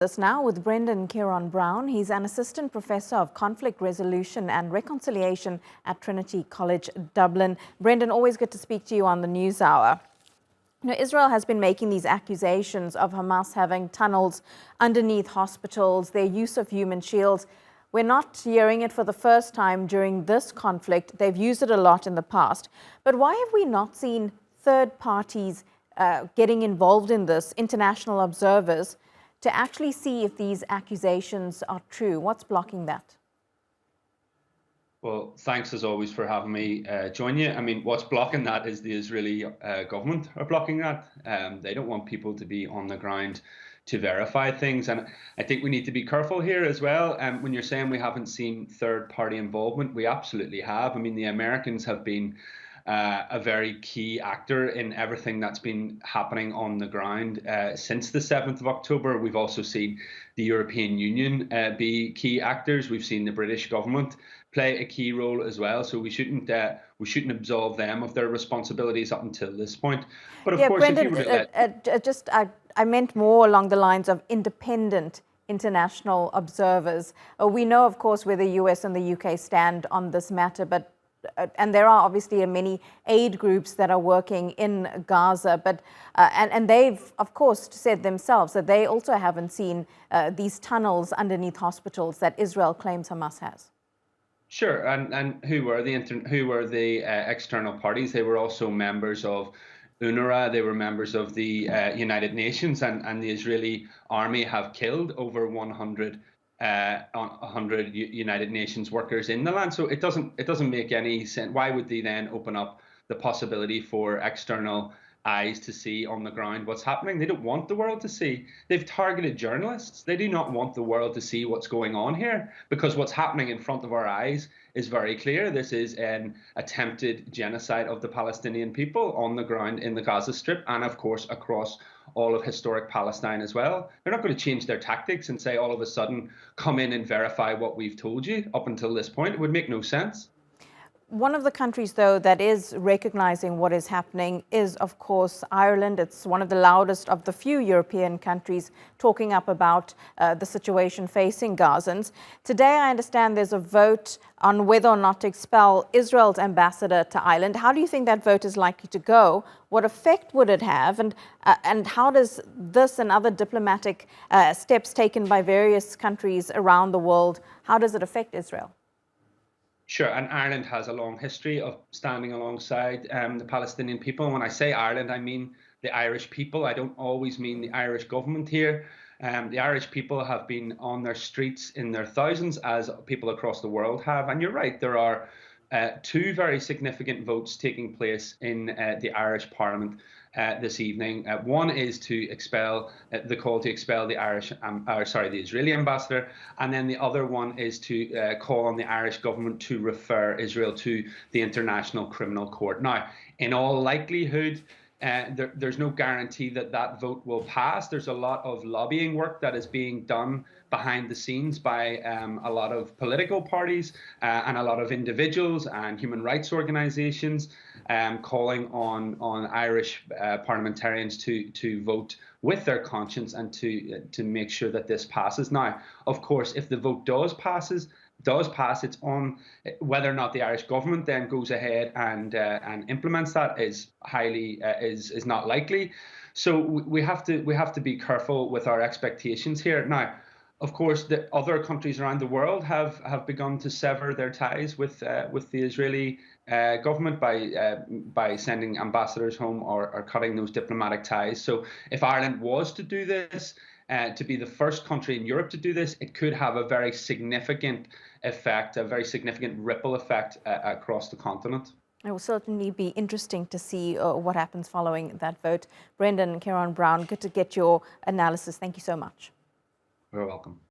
This now with Ciaran Browne. He's an assistant professor of conflict resolution and reconciliation at Trinity College, Dublin. Brendan, always good to speak to you on the News Hour. Israel has been making these accusations of Hamas having tunnels underneath hospitals, their use of human shields. We're not hearing it for the first time during this conflict. They've used it a lot in the past. But why have we not seen third parties getting involved in this, international observers, to actually see if these accusations are true? What's blocking that? Well, thanks as always for having me join you. I mean, what's blocking that is the Israeli government are blocking that. They don't want people to be on the ground to verify things. And I think we need to be careful here as well. When you're saying we haven't seen third-party involvement, we absolutely have. I mean, the Americans have been a very key actor in everything that's been happening on the ground since the 7th of October. We've also seen the European Union be key actors. We've seen the British government play a key role as well. So we shouldn't absolve them of their responsibilities up until this point. But of course, Brendan, if you were to I meant more along the lines of independent international observers. We know, of course, where the US and the UK stand on this matter, but and there are obviously many aid groups that are working in Gaza, but and they've, of course, said themselves that they also haven't seen these tunnels underneath hospitals that Israel claims Hamas has. Sure, and who were the external parties? They were also members of UNRWA. They were members of the United Nations, and the Israeli army have killed over 100 United Nations workers in the land. So it doesn't make any sense. Why would they then open up the possibility for external eyes to see on the ground what's happening? They don't want the world to see. They've targeted journalists. They do not want the world to see what's going on here, because what's happening in front of our eyes is very clear. This is an attempted genocide of the Palestinian people on the ground in the Gaza Strip, and of course across all of historic Palestine as well. They're not going to change their tactics and say all of a sudden, come in and verify what we've told you up until this point. It would make no sense. One of the countries, though, that is recognizing what is happening is, of course, Ireland. It's one of the loudest of the few European countries talking up about the situation facing Gazans. Today, I understand there's a vote on whether or not to expel Israel's ambassador to Ireland. How do you think that vote is likely to go? What effect would it have? And how does this and other diplomatic steps taken by various countries around the world, how does it affect Israel? Sure, and Ireland has a long history of standing alongside the Palestinian people. And when I say Ireland, I mean the Irish people. I don't always mean the Irish government here. The Irish people have been on their streets in their thousands, as people across the world have. And you're right, there are two very significant votes taking place in the Irish Parliament this evening. One is to expel the call to expel the the Israeli ambassador, and then the other one is to call on the Irish government to refer Israel to the International Criminal Court. Now, in all likelihood, there's no guarantee that that vote will pass. There's a lot of lobbying work that is being done behind the scenes by a lot of political parties and a lot of individuals and human rights organizations calling on Irish parliamentarians to vote with their conscience and to make sure that this passes. Now, of course, if the vote does pass, it's on whether or not the Irish government then goes ahead and implements that is not likely. So we have to be careful with our expectations here. Now, of course, the other countries around the world have begun to sever their ties with the Israeli government by sending ambassadors home or cutting those diplomatic ties. So if Ireland was to do this, to be the first country in Europe to do this, it could have a very significant effect, a very significant ripple effect across the continent. It will certainly be interesting to see what happens following that vote. Ciaran Browne, good to get your analysis. Thank you so much. You're welcome.